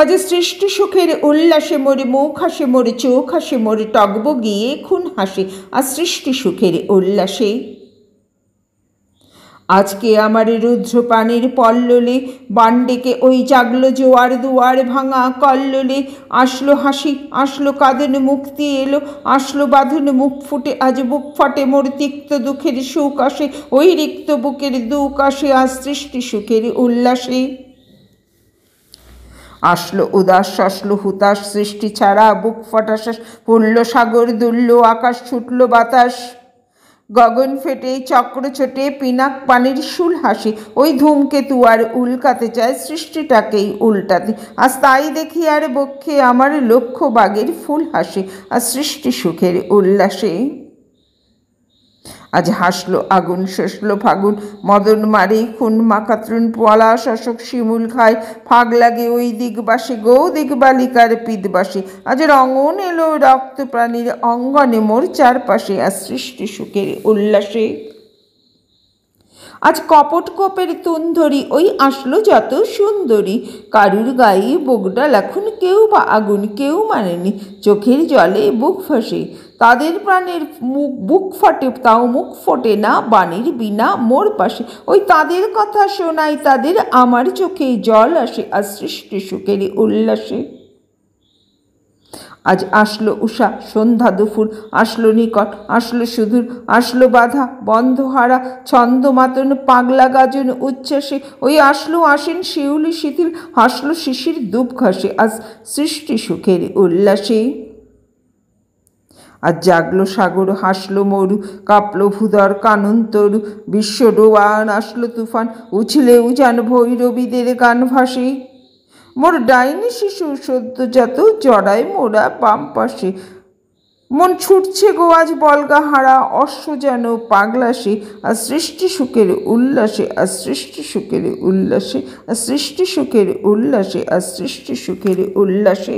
আজ সৃষ্টি সুখের উল্লাসে মোর মুখ হাসে, মোর চোখ হাসে, মোর টগবগিয়ে খুন হাসে, আর সৃষ্টি সুখের উল্লাসে। আজকে আমার রুদ্রপানের পল্ললে বান্ডেকে ওই জাগলো জোয়ার দুয়ার ভাঙা কল্লোলে। আসলো হাসি, আসলো কাঁদন, মুক্তি এলো, আসলো বাঁধন, মুখ ফুটে আজ বুক ফাটে, মোর তিক্ত দুঃখের সুখ আসে, ওই রিক্ত বুকের দুঃখ আসে, আর সৃষ্টি সুখের উল্লাসে। আসলো উদাস, আসলো হুতাশ, সৃষ্টি ছাড়া বুক ফাটা শ্বাস, পড়ল সাগর দুলল আকাশ, ছুটল বাতাস, গগন ফেটে চক্র ছোটে, পিনাক পানির শুল হাসি, ওই ধূমকেতু আর উল্কাতে চায় সৃষ্টিটাকেই উল্টাতে, আজ তাই দেখি আর বক্ষে আমার লক্ষ্য বাগের ফুল হাসে, আর সৃষ্টি সুখের উল্লাসে। আজ হাসলো আগুন, শেষলো ফাগুন, মদন মারে খুন মাখাতরুণ, পলা শাসক শিমুল খায়, ফাগ লাগে ওই দিগবাসে, গো দিগবালিকার পিদবাসে, আজ রঙন এলো রক্ত প্রাণীর অঙ্গনে মোর চারপাশে, আর সৃষ্টি সুখের উল্লাসে। আজ কপট কোপের তুন্ধরি, ওই আসলো যত সুন্দরী, কারুর গায়ে বোগডাল এখন, কেউ বা আগুন কেউ মানেনি, চোখের জলে বুক ফাঁসে, তাদের প্রাণের বুক ফাটে তাও মুখ ফোটে না, বাণীর বিনা মোর পাশে, ওই তাদের কথা শোনাই তাদের, আমার চোখে জল আসে, আর সৃষ্টি সুখের উল্লাসে। আজ আসলো উষা সন্ধ্যা দুপুর, আসলো নিকট, আসলো সুদূর, আসলো বাধা বন্ধ হারা, ছন্দ মাতন পাগলা গাজন উচ্ছ্বাসে, ওই আসলো আসেন শিউলি শিথিল, হাসলো শিশির দুব ঘাসে, আজ সৃষ্টি সুখের উল্লাসে। আজ জাগলো সাগর, হাসলো মরু, কাঁপলো ভূধর কানন তরু, বিশ্ব ডোবান আসলো তুফান, উছলে উজান ভৈরবীদের গান ভাসে, মোর ডাইনি শিশু সদ্যজাত জড়ায় মোরা বাম পাশে, মন ছুটছে গো আজ বলগা হারা, অশ্ব যেন পাগলাসে, আর সৃষ্টি সুখের উল্লাসে, আর সৃষ্টি সুখের উল্লাসে, আর সৃষ্টি সুখের উল্লাসে, আর সৃষ্টি সুখের উল্লাসে।